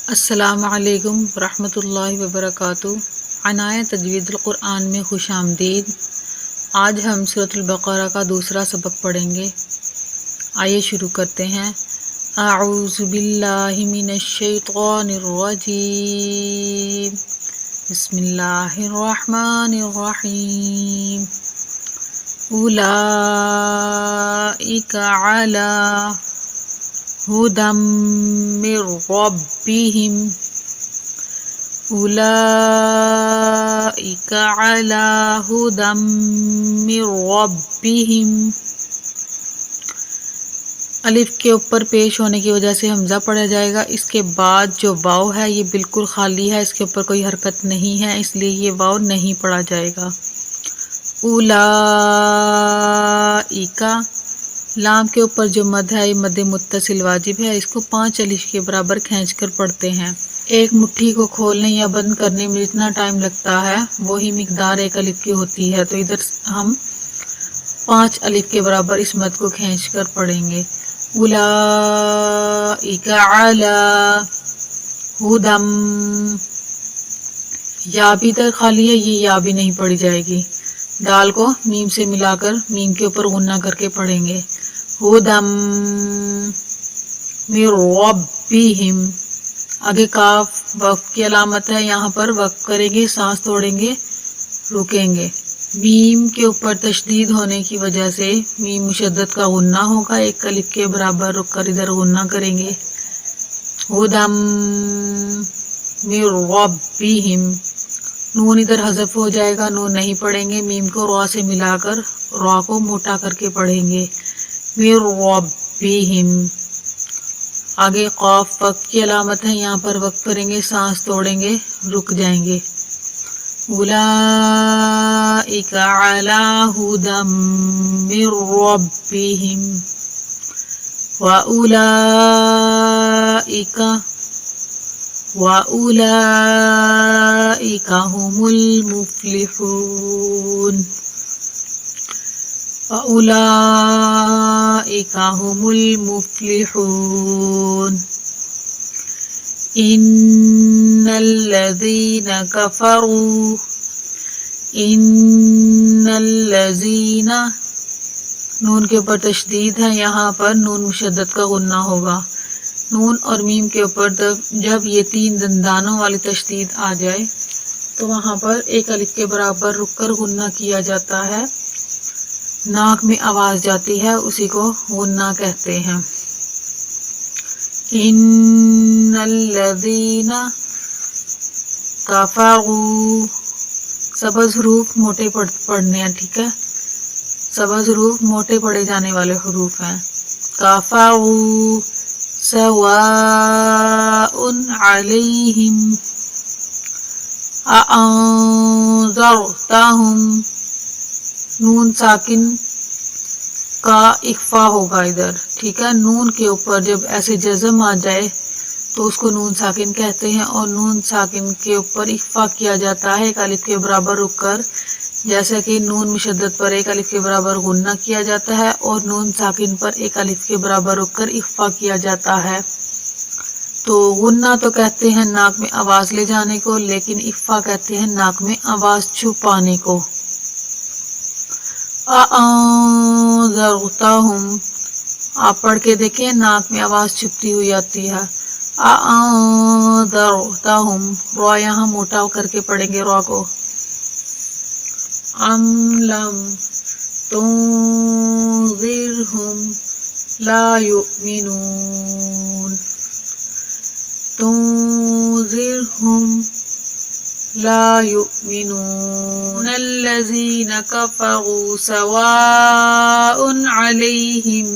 السلام علیکم ورحمۃ اللہ وبرکاتہ۔ عنایہ تجوید القرآن میں خوش آمدید۔ آج ہم سورۃ البقرہ کا دوسرا سبق پڑھیں گے۔ آئیے شروع کرتے ہیں۔ اعوذ باللہ من الشیطان الرجیم، بسم اللہ الرحمن الرحیم۔ اولئک علی ہدی من ربہم، اولئک علی ہدی من ربہم۔ الف کے اوپر پیش ہونے کی وجہ سے حمزہ پڑھا جائے گا۔ اس کے بعد جو واو ہے یہ بالکل خالی ہے، اس کے اوپر کوئی حرکت نہیں ہے، اس لیے یہ واو نہیں پڑھا جائے گا۔ اولئک، لام کے اوپر جو مد ہے یہ مد متصل واجب ہے، اس کو 5 الف کے برابر کھینچ کر پڑھتے ہیں۔ ایک مٹھی کو کھولنے یا بند کرنے میں جتنا ٹائم لگتا ہے وہی مقدار 1 الف کی ہوتی ہے، تو ادھر ہم 5 الف کے برابر اس مد کو کھینچ کر پڑھیں گے۔ اولئک علی ہدی، یا بھی ادھر خالی ہے، یہ یا بھی نہیں پڑھی جائے گی۔ دال کو میم سے ملا کر میم کے اوپر غنہ کر کے پڑھیں گے۔ ہدی من ربہم، آگے کاف وقف کی علامت ہے، یہاں پر وقف کریں گے، سانس توڑیں گے، رکیں گے۔ میم کے اوپر تشدید ہونے کی وجہ سے میم مشدد کا غنہ ہوگا، 1 الف کے برابر رک کر ادھر غنہ کریں گے۔ ہدی من ربہم، نون ادھر حذف ہو جائے گا، نون نہیں پڑھیں گے، میم کو را سے ملا کر را کو موٹا کر کے پڑھیں گے۔ من ربہم، آگے قاف وقف کی علامت ہے، یہاں پر وقف کریں گے، سانس توڑیں گے، رک جائیں گے۔ اولئک علی ہدی من ربہم وَأُولَئِكَ هُمُ الْمُفْلِحُونَ۔ وَأُولَئِكَ هُمُ الْمُفْلِحُونَ۔ إِنَّ الَّذِينَ نون کے اوپر تشدید ہے، یہاں پر نون مشدد کا غنہ ہوگا۔ نون اور میم کے اوپر جب یہ 3 دندانوں والی تشدید آ جائے تو وہاں پر 1 الف کے برابر رک کر غنہ کیا جاتا ہے، ناک میں آواز جاتی ہے، اسی کو غنہ کہتے ہیں۔ ان الذین کفروا، سبز حروف موٹے پڑھنے ہیں، ٹھیک ہے، سبز حروف موٹے پڑھے جانے والے حروف ہیں۔ کفروا سواء علیہم اانذرتہم، نون ساکن کا اخفا ہوگا ادھر، ٹھیک ہے۔ نون کے اوپر جب ایسے جزم آ جائے تو اس کو نون ساکن کہتے ہیں، اور نون ساکن کے اوپر اخفا کیا جاتا ہے 1 الف کے برابر رک کر، جیسا کہ نون مشدد پر 1 الف کے برابر غنہ کیا جاتا ہے اور نون ساکن پر 1 الف کے برابر رک کر اخفا کیا جاتا ہے۔ تو غنہ تو کہتے ہیں ناک میں آواز لے جانے کو، لیکن اخفا کہتے ہیں ناک میں آواز چھپانے کو۔ اانذرتہم، آپ پڑھ کے دیکھیں، ناک میں آواز چھپتی ہوئی آتی ہے۔ اانذرتہم، را یہاں موٹا کر کے پڑھیں گے را کو۔ ام لم تنذرہم لا یؤمنون، تنذرہم لا یؤمنون۔ الذین کفروا سواء علیہم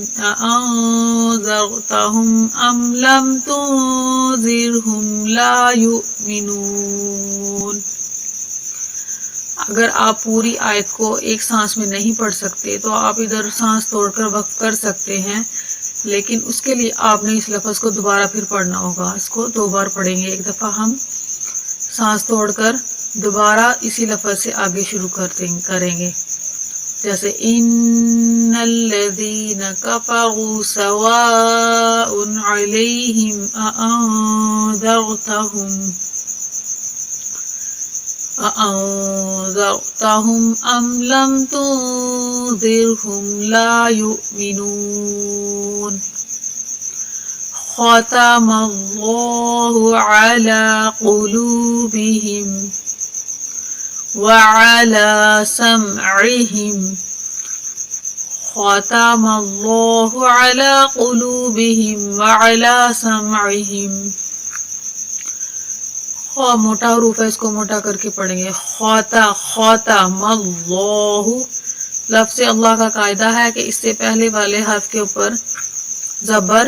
اانذرتہم ام لم تنذرہم لا یؤمنون۔ اگر آپ پوری آیت کو ایک سانس میں نہیں پڑھ سکتے تو آپ ادھر سانس توڑ کر وقف کر سکتے ہیں، لیکن اس کے لیے آپ نے اس لفظ کو دوبارہ پھر پڑھنا ہوگا۔ اس کو 2 بار پڑھیں گے، ایک دفعہ ہم سانس توڑ کر دوبارہ اسی لفظ سے آگے شروع کریں گے۔ جیسے ان الذین کفروا سواء علیہم أأنذرتهم أم لم تنذرهم لا يؤمنون ختم الله على قلوبهم وعلى سمعهم ختم الله على قلوبهم وعلى سمعهم. موٹا حروف ہے، اس کو موٹا کر کے پڑھیں گے. ختم اللہ. لفظ اللہ کا قاعدہ ہے کہ اس سے پہلے والے حرف کے اوپر زبر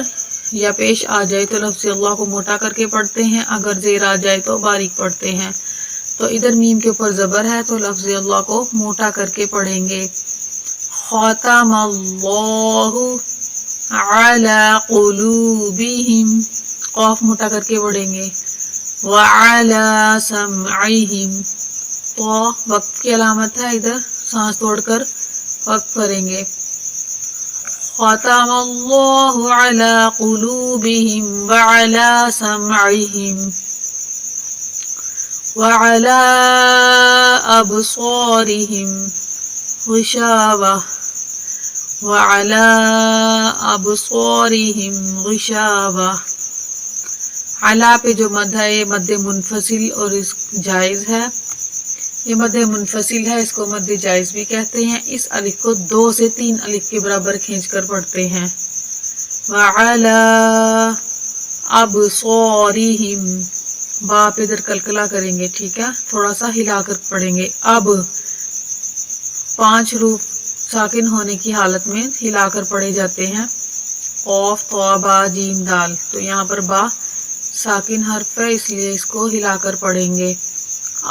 یا پیش آ جائے تو لفظ اللہ کو موٹا کر کے پڑھتے ہیں، اگر زیر آ جائے تو باریک پڑھتے ہیں. تو ادھر میم کے اوپر زبر ہے تو لفظ اللہ کو موٹا کر کے پڑھیں گے. ختم اللہ علی قلوبہم. قاف موٹا کر کے پڑھیں گے. وعلی سمعہم. تو وقت کی علامت ہے، ادھر سانس توڑ کر وقت کریں گے. ختم اللہ علی قلوبہم وعلی سمعہم وعلی ابصارہم غشاوہ وعلی ابصارہم غشاوہ. علا پہ جو مد ہے یہ مد منفصل اور اس جائز ہے. یہ مد منفصل ہے، اس کو مد جائز بھی کہتے ہیں. اس الف کو 2 سے 3 الف کے برابر کھینچ کر پڑھتے ہیں. وعلی ابصارہم. با پہ ادھر کلکلا کریں گے، ٹھیک ہے، تھوڑا سا ہلا کر پڑھیں گے. اب 5 حروف ساکن ہونے کی حالت میں ہلا کر پڑھے جاتے ہیں. قاف طا با جیم دال. تو یہاں پر با ساکن حرف ہے، اس لیے اس کو ہلا کر پڑھیں گے.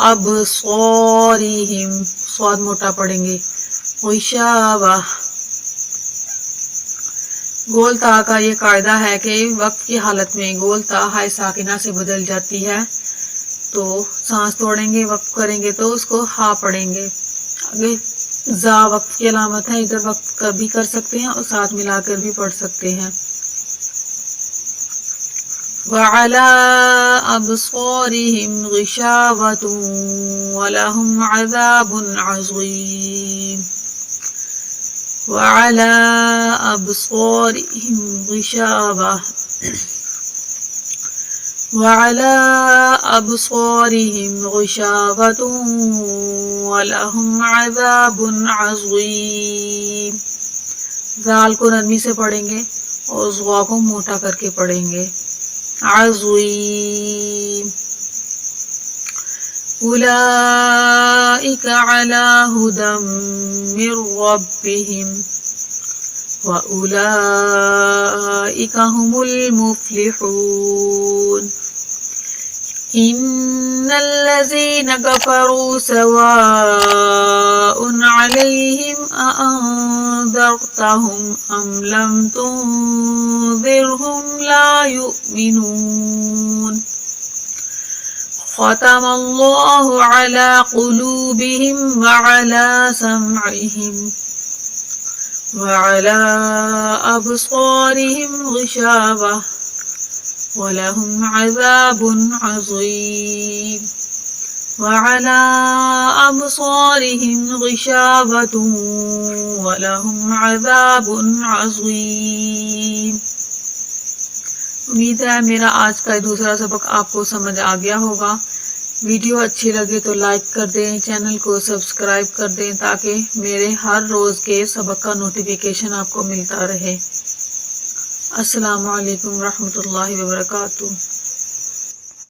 اب صورہم. صاد موٹا پڑھیں گے. غشاوہ. گول تا کا یہ قاعدہ ہے کہ وقت کی حالت میں گول تا ہائے ساکنہ سے بدل جاتی ہے، تو سانس توڑیں گے، وقت کریں گے تو اس کو ہا پڑھیں گے. آگے زا وقت کی علامت ہے، ادھر وقت کر بھی کر سکتے ہیں اور ساتھ ملا کر بھی پڑھ سکتے ہیں. وعلی ابصارہم غشاوۃ ولہم عذاب عظیم. وعلی ابصارہم غشاوۃ وعلی ابصارہم غشاوۃ ولہم عذاب عظیم. زال کو نرمی سے پڑھیں گے اور زوا کو موٹا کر کے پڑھیں گے. عظیم. اولئک علی ھدی من ربہم واولئک ھم المفلحون. ان الذین کفروا سواء علیہم اانذرتہم ام لم تنذرہم لا یؤمنون. ختم اللہ علی قلوبہم وعلی سمعہم وعلی ابصارہم غشاوہ ولہم عذاب عظیم. وعلی ابصارہم غشاوۃ ولہم عذاب عظیم. امید ہے میرا آج کا دوسرا سبق آپ کو سمجھ آ گیا ہوگا. ویڈیو اچھی لگے تو لائک کر دیں، چینل کو سبسکرائب کر دیں تاکہ میرے ہر روز کے سبق کا نوٹیفیکیشن آپ کو ملتا رہے. السلام علیکم ورحمۃ اللہ وبرکاتہ.